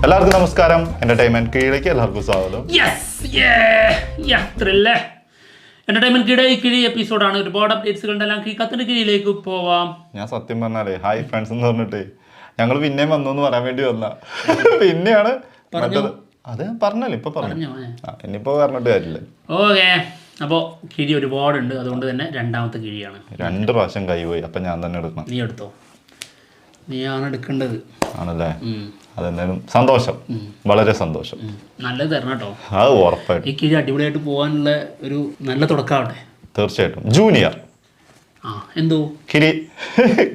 എല്ലാവർക്കും നമസ്കാരം. എന്റർടൈൻമെന്റ് കീഴിലേക്ക് എല്ലാവർക്കും സ്വാഗതം. എന്റർടൈൻമെന്റ് കിഴി എപ്പിസോഡാണ്. ഒരുപാട് അപ്ഡേറ്റ്സ് കണ്ടെല്ലാം കത്തിന്റെ കീഴിലേക്ക് പോവാം. ഞാൻ സത്യം പറഞ്ഞാലേ ഹായ് ഫ്രണ്ട്സ് എന്ന് പറഞ്ഞിട്ടേ ഞങ്ങൾ പിന്നെയും വന്നു എന്ന് പറയാൻ വേണ്ടി വന്ന പിന്നെയാണ് അത് പറഞ്ഞല്ലോ ഇപ്പൊ പറഞ്ഞു. ഇനിയിപ്പോ പറഞ്ഞിട്ട് കാര്യമില്ല. ഓക്കെ, അപ്പോൾ കിഴി ഒരുപാടുണ്ട്, അതുകൊണ്ട് തന്നെ രണ്ടാമത്തെ കിഴിയാണ്. 2 പ്രാവശ്യം കൈപോയി. അപ്പൊ ഞാൻ തന്നെ എടുക്കണം. നീ എടുത്തോ, നീയാണ് എടുക്കേണ്ടത്. ആണല്ലേ? അതെന്തായാലും സന്തോഷം, വളരെ സന്തോഷം. നല്ലത് തരണം കേട്ടോ. അത് ഉറപ്പായിട്ടും. ഈ കിഴി അടിപൊളിയായിട്ട് പോകാനുള്ള ഒരു നല്ല തുടക്കമാവട്ടെ. തീർച്ചയായിട്ടും. ജൂനിയർ എന്തോ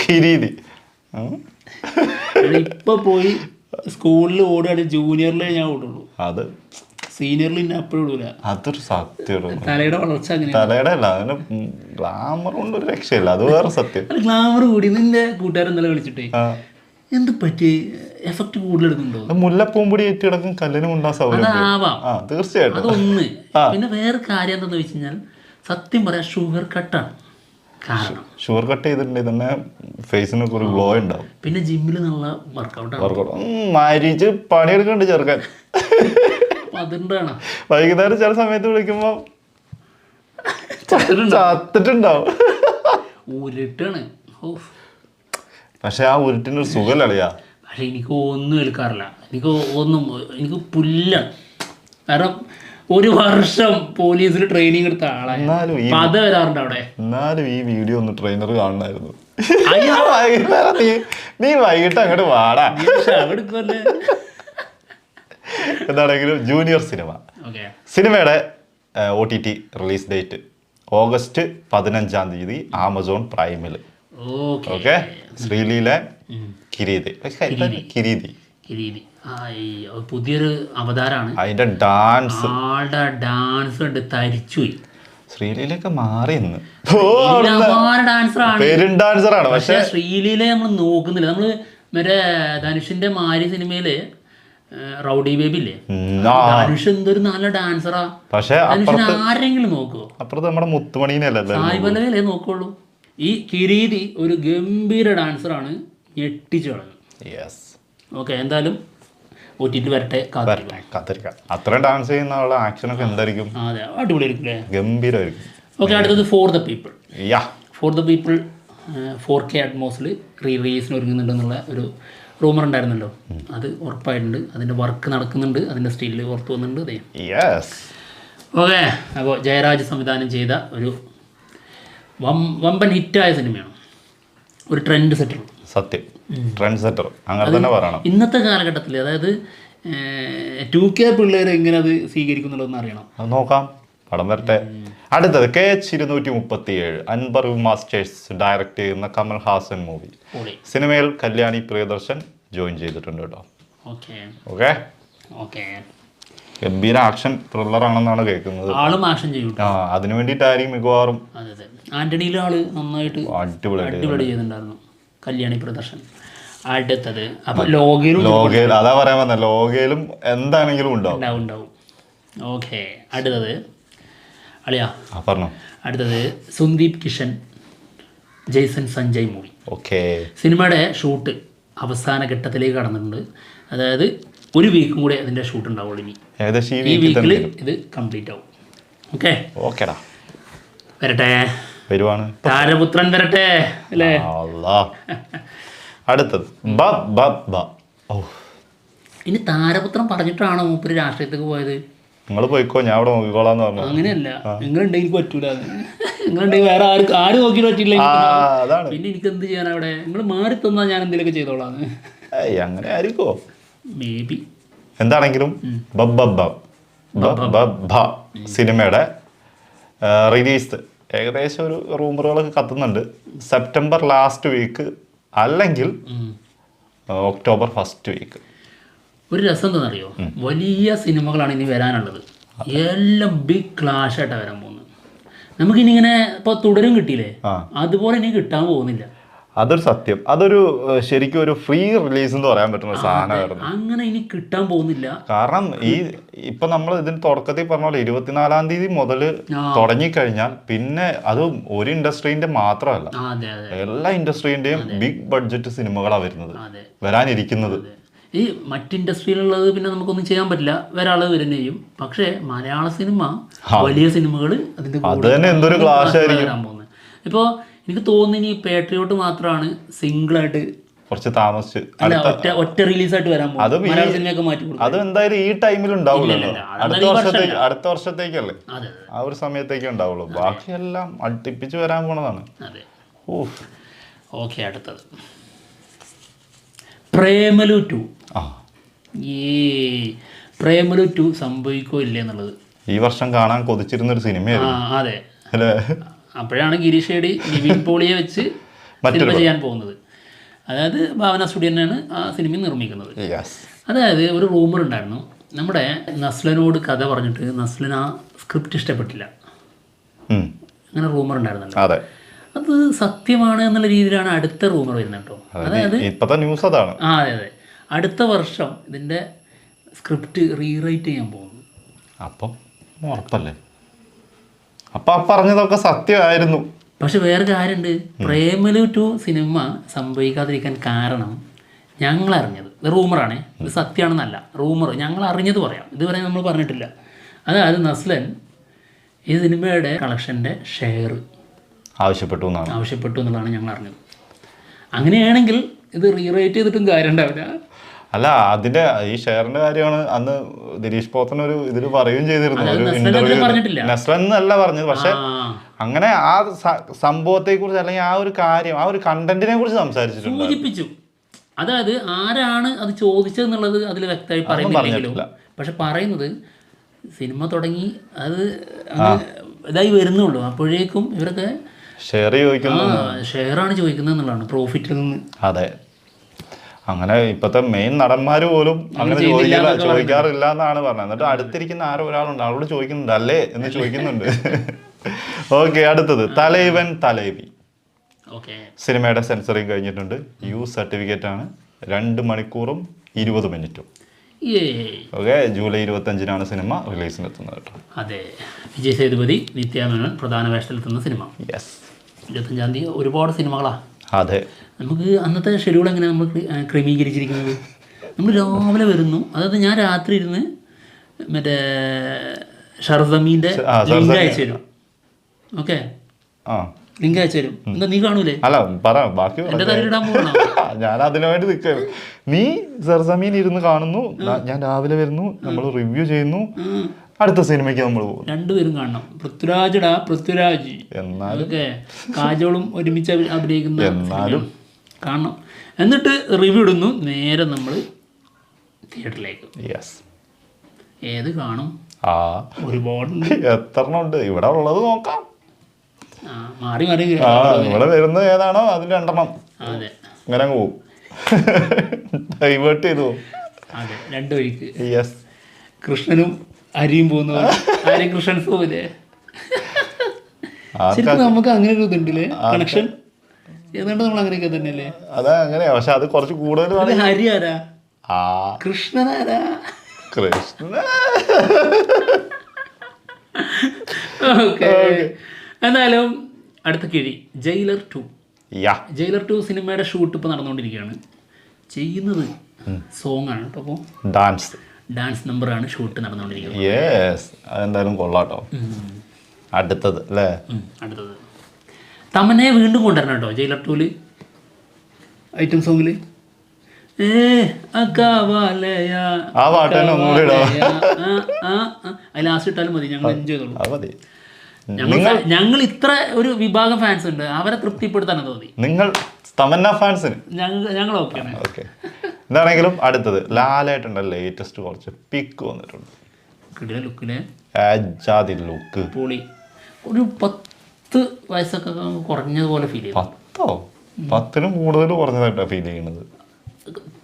കിരീതി ഇപ്പൊ പോയി സ്കൂളിൽ ഓടുകയാണ്. ജൂനിയറിലേ ഞാൻ ഓടുള്ളൂ, അത് സീനിയറിൽ ഇന്നെ അപ്പോഴും ഇടൂല. അതൊരു സത്യം. തലയുടെ വളർച്ച അങ്ങനെ. തലയുടെ അല്ല, അതിന് ഗ്ലാമർ കൊണ്ട് ഒരു രക്ഷയില്ല. അത് വേറെ സത്യം. ഗ്ലാമർ കൂടി. നിന്റെ കൂട്ടുകാരൻ ഇന്നലെ വിളിച്ചിട്ടേ എന്ത് പറ്റി, എഫക്ട് കൂടുതലെടുക്കുന്നുണ്ടോ? മുല്ലപ്പൂമ്പൊടി ഏറ്റിടക്കും കല്ലിനും ഉണ്ടാ സൗകര്യം. അതാവാം, തീർച്ചയായിട്ടും. അതൊന്ന്. പിന്നെ വേറെ കാര്യം എന്താന്ന് വെച്ച് കഴിഞ്ഞാൽ, സത്യം പറയാം, ഷുഗർ കട്ടാണ് കാരണം. ഷുഗർ കട്ട് ചെയ്തിട്ടുണ്ടെങ്കിൽ തന്നെ ഫേസിനൊക്കെ ഒരു ഗ്ലോ ഉണ്ടാവും. പിന്നെ ജിമ്മിൽ നല്ല വർക്കൗട്ട് മരിച്ച് പണിയെടുക്കുന്നുണ്ട് ചെറുക്കൻ. അതുകൊണ്ടാണ് വൈകുന്നേരം ചില സമയത്ത് വിളിക്കുമ്പോ ചത്തിട്ടുണ്ടാവും. ഉരുട്ടാണ്. പക്ഷെ ആ ഉരുട്ടിനൊരു സുഖമല്ലളിയാ. പക്ഷെ എനിക്ക് ഒന്നും എടുക്കാറില്ല. എനിക്ക് പുല്ലാണ്. കാരണം 1 വർഷം പോലീസിൽ ട്രെയിനിങ് എടുത്ത ആളാണ്. പത വരാറുണ്ട് അവിടെ. എന്നാലും ഈ വീഡിയോ ഒന്ന് ട്രെയിനർ കാണണമായിരുന്നു. നീ വൈകിട്ട് അങ്ങോട്ട് വാടാ. എന്താണെങ്കിലും ജൂനിയർ സിനിമയുടെ OTT release date August 15 Amazon പ്രൈമിൽ. ഓക്കെ. ശ്രീലീല കിരീതി. പുതിയൊരു അവതാരാണ്. അതിന്റെ ഡാൻസ്, ആളുടെ ഡാൻസ് കണ്ട് തരിച്ചുപോയി. ശ്രീലീലൊക്കെ മാറി ഡാൻസറാണ്. പക്ഷെ ശ്രീലീല നമ്മൾ നോക്കുന്നില്ല. നമ്മള് മറ്റേ ധനുഷിന്റെ മാരി സിനിമയില് റൗഡി ബേബി ഇല്ലേ, ധനുഷ് എന്തൊരു നല്ല ഡാൻസറാ. പക്ഷെ ആരെങ്കിലും നോക്കുവോ? അപ്പുറത്ത് നമ്മുടെ മുത്തുമണീനല്ലേ, സായിബലവല്ലേ നോക്കുള്ളൂ. ഈ കിരീതി ഒരു ഗംഭീര ഡാൻസറാണ്, ഞെട്ടിച്ചു കളഞ്ഞു. ഓക്കെ, എന്തായാലും OTT വരട്ടെ, കാത്തിരിക്കാം. അത്ര ഡാൻസ് ചെയ്യുന്ന ആളുടെ ആക്ഷനൊക്കെ എന്തായിരിക്കും? അതെ, അടിപൊളിയായിരിക്കും അല്ലേ? ഗംഭീരമായിരിക്കും. ഓക്കെ, അടുത്തത് ഫോർ ദ പീപ്പിൾ 4K അറ്റ്മോസിൽ റിലീസിന് ഒരുങ്ങുന്നുണ്ടെന്നുള്ള ഒരു റൂമർ ഉണ്ടായിരുന്നല്ലോ. അത് ഉറപ്പായിട്ടുണ്ട്. അതിൻ്റെ വർക്ക് നടക്കുന്നുണ്ട്, അതിൻ്റെ സ്റ്റില്ല് പുറത്ത് വന്നിട്ടുണ്ട്. ഓക്കെ, അപ്പോൾ ജയരാജ് സംവിധാനം ചെയ്ത ഒരു വമ്പൻ ഹിറ്റായ സിനിമയാണ്. ഒരു ട്രെൻഡ് സെറ്റർ. സത്യം, ട്രെൻഡ് സെറ്റർ അങ്ങനെ തന്നെ പറയണം. ഇന്നത്തെ കാലഘട്ടത്തിൽ, അതായത് 2K പിള്ളേർ എങ്ങനെ അത് സ്വീകരിക്കുന്നുള്ളതെന്ന് അറിയണം. അത് നോക്കാം, പടം വരട്ടെ. അടുത്തത് KH-237 അൻവർ മാസ്റ്റേഴ്സ് ഡയറക്റ്റ് ചെയ്യുന്ന കമൽ ഹാസൻ മൂവി. സിനിമയിൽ കല്യാണി പ്രിയദർശൻ ജോയിൻ ചെയ്തിട്ടുണ്ട് കേട്ടോ. ഓക്കെ. ഗംഭീര ആക്ഷൻ ത്രില്ലർ ആണെന്നാണ് കേൾക്കുന്നത്. ആളും ആക്ഷൻ ചെയ്യും. അതിനു വേണ്ടിയിട്ടായിരിക്കും മിക്കവാറും. ആന്റണിയിലെ ആള് നന്നായിട്ട് അടിപൊളി ചെയ്യുന്നുണ്ടായിരുന്നു കല്യാണി പ്രിയദർശൻ. അടുത്തത് അപ്പൊ ലോകയിലും അതാ പറയാൻ വന്ന ലോകയിലും എന്താണെങ്കിലും ഉണ്ടാവും. ഓക്കെ, അടുത്തത് അളിയാ പറഞ്ഞു. അടുത്തത് Sundeep Kishan Jason Sanjay movie. Okay. സിനിമയുടെ ഷൂട്ട് അവസാന ഘട്ടത്തിലേക്ക് കടന്നിട്ടുണ്ട്. അതായത് 1 വീക്കും കൂടെ അതിന്റെ ഷൂട്ട് ഉണ്ടാവുള്ളൂ. ഇനി ഈ വീക്കിൽ ഇത് കംപ്ലീറ്റ് ആവും. ഓക്കെടാ, വരട്ടെ. വരുവാണ്. താരപുത്രൻ വരട്ടെ അല്ലേ? അടുത്തത് ഇനി താരപുത്രം പറഞ്ഞിട്ടാണോ മൂപ്പര് രാഷ്ട്രീയത്തേക്ക് പോയത്? നിങ്ങൾ പോയിക്കോ, ഞാൻ അവിടെ നോക്കിക്കോളാന്ന് പറഞ്ഞു. അങ്ങനെയല്ല, നിങ്ങളുണ്ടെങ്കിൽ പറ്റൂല. നിങ്ങളുണ്ടെങ്കിൽ വേറെ ആരും നോക്കി പറ്റില്ല. പിന്നെ എനിക്ക് എന്ത് ചെയ്യാൻ അവിടെ? നിങ്ങൾ മാറി തന്നാൽ ഞാൻ എന്തെങ്കിലുമൊക്കെ ചെയ്തോളാം. അങ്ങനെ ആയിരിക്കോ? May be. എന്താണെങ്കിലും സിനിമയുടെ റിലീസ് ഏകദേശം ഒരു റൂമറുകളൊക്കെ കത്തുന്നുണ്ട്. സെപ്റ്റംബർ ലാസ്റ്റ് വീക്ക് അല്ലെങ്കിൽ ഒക്ടോബർ ഫസ്റ്റ് വീക്ക്. ഒരു രസം എന്താണെന്നറിയോ? വലിയ സിനിമകളാണ് ഇനി വരാനുള്ളത്. എല്ലാം ബിഗ് ക്ലാഷ് ആയിട്ടാണ് വരാൻ പോകുന്നത്. നമുക്കിനി ഇങ്ങനെ ഇപ്പോൾ തുടരും കിട്ടിയില്ലേ, അതുപോലെ ഇനി കിട്ടാൻ പോകുന്നില്ല. അതൊരു സത്യം. അതൊരു ശരിക്കും ഒരു ഫ്രീ റിലീസ് എന്ന് പറയാൻ പറ്റുന്ന സാധനമായിരുന്നു. അങ്ങനെ ഇനി കിട്ടാൻ പോകുന്നില്ല. കാരണം ഇപ്പൊ നമ്മൾ ഇതിന് തുടക്കത്തിൽ പറഞ്ഞ പോലെ 24-ാം തീയതി മുതൽ തുടങ്ങിക്കഴിഞ്ഞാൽ പിന്നെ അത് ഒരു ഇൻഡസ്ട്രീന്റെ മാത്രമല്ല, എല്ലാ ഇൻഡസ്ട്രീന്റെയും ബിഗ് ബഡ്ജറ്റ് സിനിമകളാണ് വരുന്നത്, വരാനിരിക്കുന്നത്. ഈ മറ്റ് ഇൻഡസ്ട്രിയിലുള്ളത് പിന്നെ നമുക്കൊന്നും ചെയ്യാൻ പറ്റില്ല, വേറെ ആൾ വരുന്ന ചെയ്യും. പക്ഷേ മലയാള സിനിമ വലിയ സിനിമകൾ അതിൻ്റെ വരാൻ പോകുന്നത്. ഇപ്പോൾ എനിക്ക് തോന്നുന്നു ഇനി പാട്രിയോട്ട് മാത്രമാണ് സിംഗിളായിട്ട് കുറച്ച് താമസിച്ച് ഒറ്റ റിലീസായിട്ട് വരാൻ പോകും. മലയാള സിനിമയൊക്കെ മാറ്റി കൊടുക്കും. അത് എന്തായാലും ഈ ടൈമിൽ ഉണ്ടാവില്ലല്ലോ, അടുത്ത വർഷത്തേക്കല്ലേ, ആ ഒരു സമയത്തേക്കേ ഉണ്ടാവുള്ളൂ. ബാക്കിയെല്ലാം അടുപ്പിച്ച് വരാൻ പോണതാണ്. അതെ. ഓക്കെ, അടുത്തത് പ്രേമലു 2. പ്രേമലു 2 സംഭവിക്കോ ഇല്ലേ എന്നുള്ളത് ഈ വർഷം കാണാൻ കൊതിച്ചിരുന്നൊരു സിനിമയായിരുന്നു. അതെ, അപ്പോഴാണ് ഗിരീഷ് ഷേഡി നിവിൻ പോളിയെ വെച്ച് സിനിമ ചെയ്യാൻ പോകുന്നത്. അതായത് ഭാവന സ്റ്റുഡിയോ തന്നെയാണ് ആ സിനിമ നിർമ്മിക്കുന്നത്. അതായത് ഒരു റൂമർ ഉണ്ടായിരുന്നു, നമ്മുടെ നസ്ലനോട് കഥ പറഞ്ഞിട്ട് നസ്ലൻ ആ സ്ക്രിപ്റ്റ് ഇഷ്ടപ്പെട്ടില്ല, അങ്ങനെ റൂമർ ഉണ്ടായിരുന്നല്ലോ. അത് സത്യമാണ് എന്നുള്ള രീതിയിലാണ് അടുത്ത റൂമർ വരുന്നത് കേട്ടോ. അതായത് ഇപ്പോഴത്തെ ന്യൂസ് അതാണ്. അതെ അതെ, അടുത്ത വർഷം ഇതിൻ്റെ സ്ക്രിപ്റ്റ് റീറൈറ്റ് ചെയ്യാൻ പോകുന്നു. അപ്പം ഉറപ്പല്ലേ, അപ്പം ആ പറഞ്ഞതൊക്കെ സത്യമായിരുന്നു. പക്ഷെ വേറെ കാര്യമുണ്ട്, പ്രേമലു 2 സിനിമ സംഭവിക്കാതിരിക്കാൻ കാരണം ഞങ്ങൾ അറിഞ്ഞത്, ഇത് റൂമറാണ്, ഇത് സത്യമാണെന്നല്ല, റൂമർ ഞങ്ങൾ അറിഞ്ഞത് പറയാം, ഇതുവരെ നമ്മൾ പറഞ്ഞിട്ടില്ല. അതായത് നസ്ലൻ ഈ സിനിമയുടെ കളക്ഷൻ്റെ ഷെയർ ആവശ്യപ്പെട്ടു എന്നുള്ളതാണ് ഞങ്ങൾ അറിഞ്ഞത്. അങ്ങനെയാണെങ്കിൽ ഇത് റീറേറ്റ് ചെയ്തിട്ടും കാര്യം ഉണ്ടാവില്ല. അല്ല, അതിന്റെ ഈ ഷെയറിന്റെ കാര്യമാണ് അന്ന് ദിലീഷ് പോത്തൻ ഒരു ഇതിൽ പറയുകയും ചെയ്തിരുന്നു, നസ്ലൻ എന്നല്ല പറഞ്ഞത്. പക്ഷെ അങ്ങനെ ആ സംഭവത്തെ കുറിച്ച് അല്ലെങ്കിൽ ആ ഒരു കാര്യം, ആ ഒരു കണ്ടന്റിനെ കുറിച്ച് സംസാരിച്ചിട്ടുണ്ട്, സൂചിപ്പിച്ചു. അതായത് ആരാണ് അത് ചോദിച്ചതെന്നുള്ളത് അതിൽ വ്യക്തമായി പറയുന്നില്ലെങ്കിലും പക്ഷെ പറയുന്നത് സിനിമ തുടങ്ങി അത് ഇതായി വരുന്നുള്ളൂ, അപ്പോഴേക്കും ഇവരൊക്കെ ഷെയറാണ് ചോദിക്കുന്നത് എന്നുള്ളതാണ്, പ്രോഫിറ്റിൽ നിന്ന്. അതെ, അങ്ങനെ ഇപ്പോഴത്തെ മെയിൻ നടന്മാർ പോലും അങ്ങനെ ചോദിക്കാറില്ല എന്നാണ് പറഞ്ഞത്. എന്നിട്ട് അടുത്തിരിക്കുന്ന ആരോ ഒരാളുണ്ട്, അവളോട് ചോദിക്കുന്നുണ്ട് അല്ലേ എന്ന് ചോദിക്കുന്നുണ്ട്. ഓക്കെ, അടുത്തത് തലൈവൻ തലൈവി. സിനിമയുടെ സെൻസറിങ് കഴിഞ്ഞിട്ടുണ്ട്. യു സർട്ടിഫിക്കറ്റ് ആണ്, 2 മണിക്കൂറും 20 മിനിറ്റും. ഓക്കെ, ജൂലൈ 25-നാണ് സിനിമ റിലീസിനെത്തുന്നത് കേട്ടോ. അതെ, വിജയ് സേതുപതി, നിത്യ മേനോൻ പ്രധാന വേഷത്തിലെത്തുന്ന സിനിമ. 25-ാം തീയതി ഒരുപാട് സിനിമകളാണ്. അതെ, നമുക്ക് അന്നത്തെ ഷെഡ്യൂൾ എങ്ങനെ നമ്മൾ ക്രമീകരിച്ചിരിക്കുന്നത്, നമ്മൾ രാവിലെ വരുന്നു, അതായത് ഞാൻ രാത്രി ഇരുന്ന് മറ്റേ ഷർസമീൻ്റെ ലിങ്ക് അയച്ചു തരും. ഓക്കെ, ലിങ്ക് അയച്ചു തരും. എന്താ നീ കാണൂലേ? അല്ല പറ, ബാക്കി എൻ്റെ തലയിലിടാൻ പോകണം. ഞാൻ അതിനുവേണ്ടി നിൽക്കുന്നു. നീ സർസമീൻ ഇരുന്ന് കാണുന്നു, ഞാൻ രാവിലെ വരുന്നു, നമ്മൾ റിവ്യൂ ചെയ്യുന്നു, അടുത്ത സിനിമയ്ക്ക് നമ്മൾ പോകും. രണ്ടുപേരും കാണണം. പൃഥ്വിരാജ് എന്നാലും കാജോളും ഒരുമിച്ച് അഭിനയിക്കുന്ന എന്നാലും കാണണം. എന്നിട്ട് റിവ്യൂ ഇടുന്നു, നേരെ നമ്മൾ തിയേറ്ററിലേക്ക്. ഏത് കാണും? ഒരുപാടുണ്ട്, എത്രണ്ണുണ്ട് ഇവിടെ ഉള്ളത് നോക്കാം. മാറി മാറി ഇവിടെ വരുന്നത് ഏതാണോ അതിൽ 2 അതെ, അങ്ങനെ പോകും, ഡൈവേർട്ട് ചെയ്തു പോകും. അതെ, 2 വഴിക്ക്. കൃഷ്ണനും അരിയും പോകുന്ന ആരെയും കൃഷ്ണൻസ് പോവില്ലേ? ശരിക്കും നമുക്ക് അങ്ങനെ ഒരു ഇതുണ്ടല്ലേ കണക്ഷൻ, ഏതാണ്ട് നമ്മൾ അങ്ങനെയൊക്കെ തന്നെയല്ലേ? അതാ അങ്ങനെയാ, പക്ഷെ അത് കുറച്ച് കൂടുതൽ. ഹരി ആരാ? കൃഷ്ണനാരാ? കൃഷ്ണ. ഓക്കെ, എന്നാലും അടുത്ത കിഴി ജയിലർ 2. ജയിലർ 2 സിനിമയുടെ ഷൂട്ട് ഇപ്പോൾ നടന്നുകൊണ്ടിരിക്കുകയാണ്. ചെയ്യുന്നത് സോങ് ആണ് കേട്ടോ. അപ്പോൾ ഡാൻസ് നമ്പറാണ് ഷൂട്ട് നടന്നുകൊണ്ടിരിക്കുന്നത്. അതെന്തായാലും കൊള്ളാട്ടോ. അടുത്തത് അല്ലേ? അടുത്തത് തമനെ വീണ്ടും കൊണ്ടുവരണം കേട്ടോ ജയിലർ 2-ല് ഐറ്റം സോങ്ങിൽ. അത് ലാസ്റ്റ് ഇട്ടാലും മതി, ഞങ്ങൾ എൻജോയ് ചെയ്തോളൂ. ഞങ്ങൾ ഇത്ര ഒരു വിഭാഗം ഫാൻസ് ഉണ്ട്, അവരെ തൃപ്തിപ്പെടുത്താൻ തോന്നി. നിങ്ങൾ തമന്ന ഫാൻസിന് ഞങ്ങൾ ഓക്കെയാണ്. ഓക്കെ, എന്താണെങ്കിലും അടുത്തത് ലാലേട്ടൻ്റെ ലേറ്റസ്റ്റ് കുറച്ച് പിക്ക് വന്നിട്ടുണ്ട്. ലുക്ക് പൊളി. ഒരു 10 വയസ്സൊക്കെ കുറഞ്ഞതുപോലെ ഫീൽ ചെയ്യും. 10 കൂടുതൽ കുറഞ്ഞതായിട്ടാണ് ഫീൽ ചെയ്യുന്നത്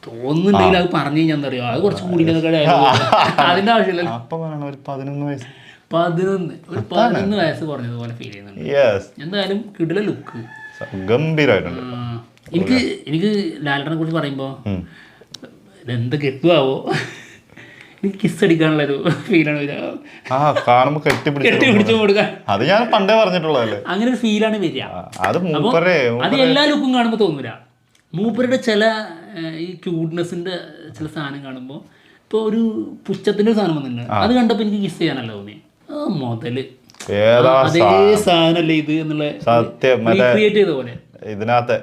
തോന്നുന്നുണ്ടെങ്കിൽ. അത് പറഞ്ഞു കഴിഞ്ഞാൽ എന്താ അറിയാം, അത് കുറച്ച് കൂടി അതിന്റെ ആവശ്യമില്ല. അപ്പൊ ഒരു 11 വയസ്സ് 11 വയസ്സ് കുറഞ്ഞതുപോലെ ഫീൽ ചെയ്യുന്നുണ്ട്. എന്തായാലും കിടില ലുക്ക്, ഗംഭീരമായിട്ടുണ്ട്. എനിക്ക് ലാലേട്ടനെ കുറിച്ച് പറയുമ്പോൾ ഇതെന്ത് കെട്ടുവാവോ, എനിക്ക് കിസ് അടിക്കാനുള്ള ഒരു ഫീലാണ് വരിക. കാണുമ്പോൾ കെട്ടിപ്പിടിച്ചു കൊടുക്കാൻ. അത് ഞാൻ പണ്ടേ പറഞ്ഞിട്ടുള്ളതല്ലേ, അങ്ങനെ ഒരു ഫീലാണ് വരിക. അത് എല്ലാ ലുക്കും കാണുമ്പോൾ തോന്നൂല. മൂപ്പരുടെ ചില ഈ ക്യൂട്ട്നെസ്സിൻ്റെ ചില സാധനം കാണുമ്പോൾ ഇപ്പോൾ ഒരു പുച്ഛത്തിൻ്റെ സാധനം വന്നില്ല, അത് കണ്ടപ്പോൾ എനിക്ക് കിസ് ചെയ്യാനല്ല തോന്നി. ആ മുതല് അതേ സാധനല്ലേ ഇത് എന്നുള്ള സത്യം ക്രിയേറ്റ് ചെയ്ത പോലെ. ഇതിനകത്തെ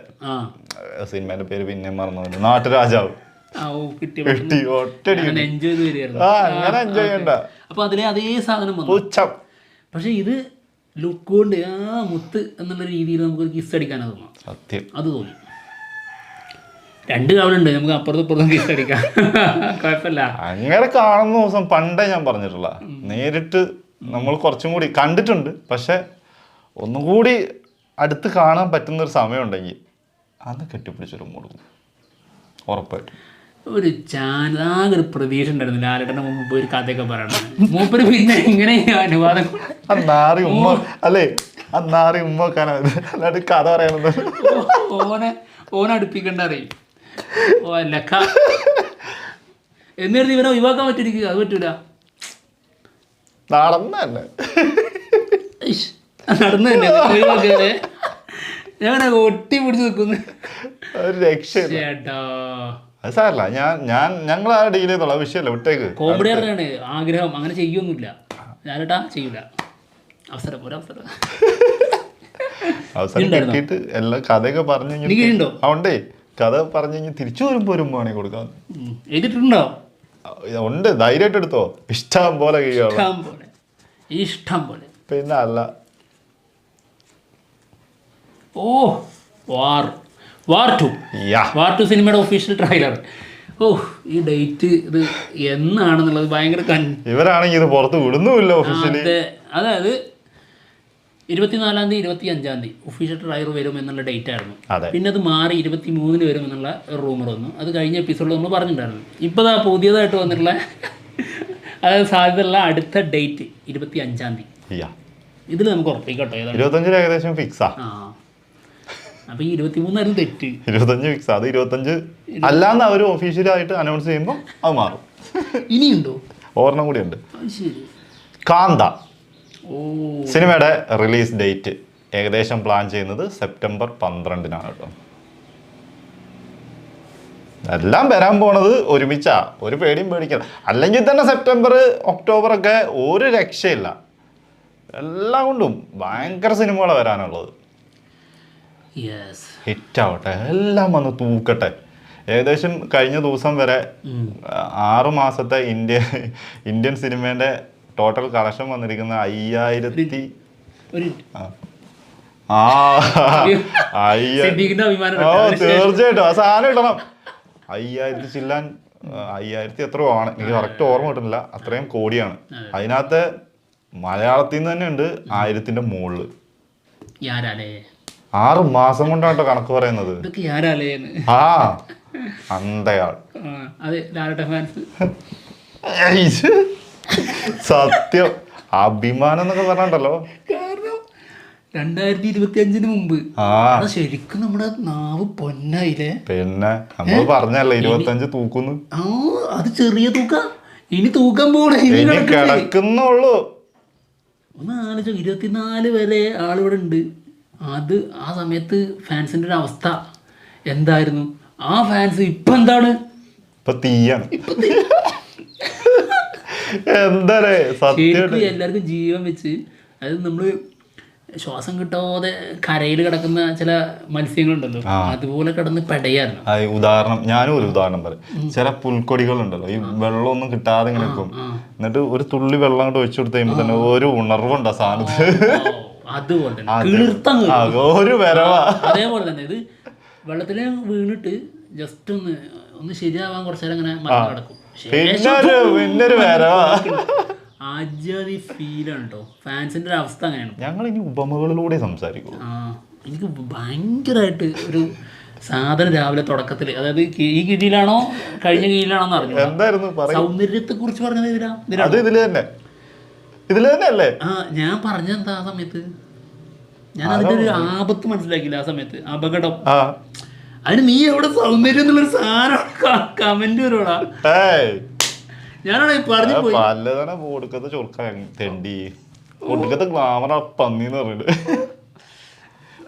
സിനിമേന്റെ പേര് പിന്നെ മറന്നു, നാട്ടുരാജാവ്. എൻജോയ് ചെയ്ത് വരികയായിരുന്നു. അപ്പൊ അതിലെ അതേ സാധനം വന്നു. പക്ഷെ ഇത് ലുക്ക് കൊണ്ട് മുത്ത് എന്നുള്ള രീതിയിൽ നമുക്ക് കിസ് അടിക്കാനാ തോന്നാം. സത്യം അത് തോന്നി. 2 കാവലുണ്ട്, നമുക്ക് അപ്പുറത്തും ഇപ്പുറത്തും കിസ് അടിക്കാം, കുഴപ്പമില്ല. അങ്ങനെ കാണുന്ന ദിവസം പണ്ടേ ഞാൻ പറഞ്ഞിട്ടുള്ള, നേരിട്ട് നമ്മൾ കുറച്ചും കൂടി കണ്ടിട്ടുണ്ട്, പക്ഷെ ഒന്നും കൂടി അടുത്ത് കാണാൻ പറ്റുന്ന ഒരു സമയം ഉണ്ടെങ്കിൽ അന്ന് കെട്ടിപ്പിടിച്ചൊരു കൊടുക്കും ഉറപ്പായിട്ടും. ഒരു ആകെ ഒരു പ്രതീക്ഷ ഉണ്ടായിരുന്നു ലാലേട്ടൻ്റെ മുമ്പ് ഒരു കഥയൊക്കെ പറയണം. മൂപ്പര് പിന്നെ ഇങ്ങനെ അനുവാദം അന്നാറി ഉമ്മ അല്ലേ, അന്നാറി ഉമ്മ വെക്കാനാ അല്ലാണ്ട് കഥ പറയാനൊന്നും ഓനെ അടുപ്പിക്കണ്ട അറിയും. ഓ ലക്ക എന്നിട്ട് ഇവനെ ഒഴിവാക്കാൻ പറ്റിയിരിക്കുക, അത് പറ്റൂല. നടന്നു തന്നെ ഒഴിവാക്കിയാലേ ഞാൻ ഒട്ടി പിടിച്ച് നിൽക്കുന്നു. ഒരു രക്ഷയില്ല. അത് സാരല്ല, ഞങ്ങൾ ആ ഡീൽ ചെയ്തോളാം, വിഷയമല്ല, വിട്ടേക്ക്. കോമഡിയാണ് ആഗ്രഹം, അങ്ങനെ ചെയ്യൊന്നുമില്ല ഞാനേട്ടാ, ചെയ്യൂല. അവസരം കിട്ടിയിട്ട് എല്ലാ കഥയൊക്കെ പറഞ്ഞു കഴിഞ്ഞിട്ടുണ്ടോ? അതുകൊണ്ടേ കഥ പറഞ്ഞു കഴിഞ്ഞ് തിരിച്ചു വരുമ്പോ ഒരു വേണമെങ്കിൽ കൊടുക്കാം. എഴുതിട്ടുണ്ടോ? ഉണ്ട്, ധൈര്യമായിട്ട് എടുത്തോ, ഇഷ്ടം പോലെ ഇഷ്ടം പോലെ. പിന്നെ അല്ല ഓ വാർ 2 സിനിമയുടെ ഒഫീഷ്യൽ ട്രെയിലർ. ഓ ഈ ഡേറ്റ് ഇത് എന്നാണെന്നുള്ളത് ഭയങ്കര ഇവരാണെങ്കിൽ ഇത് പുറത്ത് വിടുന്നുമില്ല ഒഫീഷ്യലി. അതായത് 24-ാം തീയതി 25-ാം തീയതി ഒഫീഷ്യൽ ട്രെയിലർ വരും എന്നുള്ള ഡേറ്റ് ആയിരുന്നു. പിന്നെ അത് മാറി 23-ന് വരും എന്നുള്ള ഒരു റൂമർ വന്നു. അത് കഴിഞ്ഞ എപ്പിസോഡിൽ നമ്മൾ പറഞ്ഞിട്ടുണ്ടായിരുന്നു. ഇപ്പോൾ പുതിയതായിട്ട് വന്നിട്ടുള്ള അതായത് സാധ്യതയുള്ള അടുത്ത ഡേറ്റ് 25-ാം തീയതി. ഇതിൽ നമുക്ക് ഉറപ്പിക്കട്ടോ, 25 ഏകദേശം ഫിക്സാ. അപ്പൊ ഈ 23 തെറ്റ്, 25 ഫിക്സ്. അത് 25 അല്ലാന്ന് അവർ ഒഫീഷ്യലായിട്ട് അനൗൺസ് ചെയ്യുമ്പോൾ അത് മാറും. ഇനിയുണ്ടോ? ഒരെണ്ണം കൂടി ഉണ്ട്, കാന്ത. സിനിമയുടെ റിലീസ് ഡേറ്റ് ഏകദേശം പ്ലാൻ ചെയ്യുന്നത് സെപ്റ്റംബർ 12-നാണ് കേട്ടോ. എല്ലാം വരാൻ പോണത് ഒരുമിച്ചാ, ഒരു പേടിയും പേടിക്കണം. അല്ലെങ്കിൽ തന്നെ സെപ്റ്റംബർ ഒക്ടോബർ ഒക്കെ ഒരു രക്ഷയില്ല, എല്ലാം കൊണ്ടും ഭയങ്കര സിനിമകളാണ് വരാനുള്ളത്. ഹിറ്റാവട്ടെ, എല്ലാം വന്ന് തൂക്കട്ടെ. ഏകദേശം കഴിഞ്ഞ ദിവസം വരെ 6 മാസത്തെ ഇന്ത്യൻ സിനിമേന്റെ ടോട്ടൽ കളക്ഷൻ വന്നിരിക്കുന്ന 5000. തീർച്ചയായിട്ടും ആ സാധനം ഇടണം. 5000 ചില്ലാൻ, 5000 എത്രയോ ആണ്, എനിക്ക് കറക്റ്റ് ഓർമ്മ കിട്ടുന്നില്ല, അത്രയും കോടിയാണ്. അതിനകത്ത് മലയാളത്തിൽ നിന്ന് തന്നെ ഉണ്ട് 1000-ന്റെ മുകളില്. 6 മാസം കൊണ്ടാണ് കേട്ടോ കണക്ക് പറയുന്നത്. അന്തയാൾ സത്യം, അഭിമാനം എന്നൊക്കെ പറഞ്ഞോ. 2025-ന് മുമ്പ് ശരിക്കും നമ്മുടെ നാവ് പൊന്നായില്ലേ. പിന്നെ നമ്മൾ പറഞ്ഞല്ലേ 25 തൂക്കുന്നു. അത് ചെറിയ തൂക്ക, ഇനി തൂക്കാൻ പോണേ, കിടക്കുന്നുള്ളൂ. ഒന്ന് ആലോചിച്ചോ, 24 വരെ ആളിവിടെ ഉണ്ട്. അത് ആ സമയത്ത് ഫാൻസിന്റെ ഒരു അവസ്ഥ എന്തായിരുന്നു? ആ ഫാൻസ് ഇപ്പൊ എന്താണ്? ഇപ്പൊ തീയാണ്. എല്ലാവർക്കും ജീവൻ വെച്ച്, അതായത് നമ്മള് ശ്വാസം കിട്ടാതെ കരയിൽ കിടക്കുന്ന ചില മത്സ്യങ്ങളുണ്ടല്ലോ, അതുപോലെ കിടന്ന് പെടയായിരുന്നു. ഉദാഹരണം, ഞാനും ഒരു ഉദാഹരണം പറയും. ചില പുൽക്കൊടികളുണ്ടല്ലോ, ഈ വെള്ളമൊന്നും കിട്ടാതെ ഇങ്ങനെ നിൽക്കും, എന്നിട്ട് ഒരു തുള്ളി വെള്ളം അങ്ങോട്ട് ഒഴിച്ചു കൊടുത്തു കഴിയുമ്പോ തന്നെ ഒരു ഉണർവുണ്ട് ആ സാധനത്ത്. അതുപോലെ തന്നെ അതേപോലെ തന്നെ ഇത് വെള്ളത്തിൽ വീണിട്ട് ജസ്റ്റ് ഒന്ന് ശരിയാവാൻ കുറച്ചേരം അങ്ങനെ മറന്നു കിടക്കും. ആദ്യം ഫീലാണ് കേട്ടോ ഫാൻസിന്റെ ഒരു അവസ്ഥ അങ്ങനെയാണ്. ഞങ്ങൾ ഇനി ഉപമകളിലൂടെ സംസാരിക്കും. എനിക്ക് ഭയങ്കരമായിട്ട് ഒരു സാധനം രാവിലെ തുടക്കത്തിൽ, അതായത് ഈ കീഴിലാണോ കഴിഞ്ഞ കീഴിലാണോന്ന് അറിഞ്ഞു. എന്തായിരുന്നു സൗന്ദര്യത്തെ കുറിച്ച് പറഞ്ഞത് ഇതില് തന്നെ അല്ലേ? ഞാൻ പറഞ്ഞെന്താ ആ സമയത്ത്, ഞാൻ അതിന്റെ ഒരു ആപത്ത് മനസ്സിലാക്കിയില്ല ആ സമയത്ത്, അപകടം. അതിന് നീ എവിടെ സൗന്ദര്യം എന്നുള്ളൊരു സാധനം കമന്റ് വരുവാടാ. ഞാനാണ് പറഞ്ഞു പോയി. പലതവണ കൊടുക്കത്തെ ചൊറുക്ക തെണ്ടി കൊടുക്കത്തെ ഗ്ലാമറ പന്നിന്ന് പറഞ്ഞിട്ട്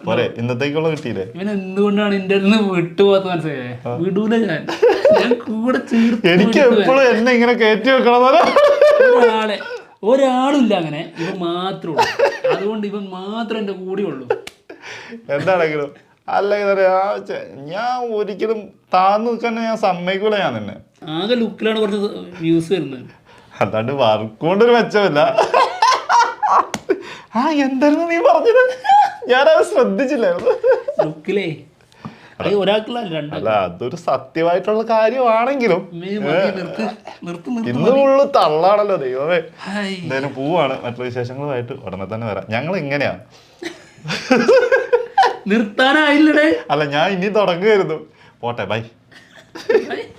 പോരെ ഇന്നത്തേക്കുള്ള കിട്ടിയില്ലേ? ഇവൻ എന്തുകൊണ്ടാണ് എന്റെ നിന്ന് വിട്ടുപോകാത്ത മനസ്സിലായേ? വിടൂല ഞാൻ കൂടെ എനിക്ക് എപ്പോഴും എന്നെ ഇങ്ങനെ കയറ്റി വെക്കണമെന്നോ. ഒരാളില്ല അങ്ങനെ, ഇവൻ മാത്രമേ ഉള്ളൂ. അതുകൊണ്ട് ഇവൻ മാത്രം എന്റെ കൂടെ ഉള്ളൂ. എന്താണെങ്കിലും അല്ലെങ്കിൽ ഞാൻ ഒരിക്കലും താന്ന് നിൽക്കാൻ ഞാൻ സമ്മതിക്കൂല. ഞാൻ തന്നെ ആകെ ലുക്കിലാണ് കുറച്ച് വ്യൂസ് വരുന്നത്, അല്ലാണ്ട് വർക്ക് കൊണ്ടൊരു മെച്ചമില്ല. എന്തായിരുന്നു നീ പറഞ്ഞത്? ഞാനത് ശ്രദ്ധിച്ചില്ലായിരുന്നു. ലുക്കിലേ ഒരാൾക്കുള്ള അല്ല, അതൊരു സത്യമായിട്ടുള്ള കാര്യമാണെങ്കിലും ഇന്ന് ഫുള്ള് തള്ളാണല്ലോ. ദൈവമേ, എന്തായാലും പോവാണ്. മറ്റുള്ള വിശേഷങ്ങളുമായിട്ട് ഉടനെ തന്നെ വരാം. ഞങ്ങൾ ഇങ്ങനെയാ, നിർത്താനായില്ലേ? അല്ല, ഞാൻ ഇനി തുടങ്ങുമായിരുന്നു. പോട്ടെ, ബൈ.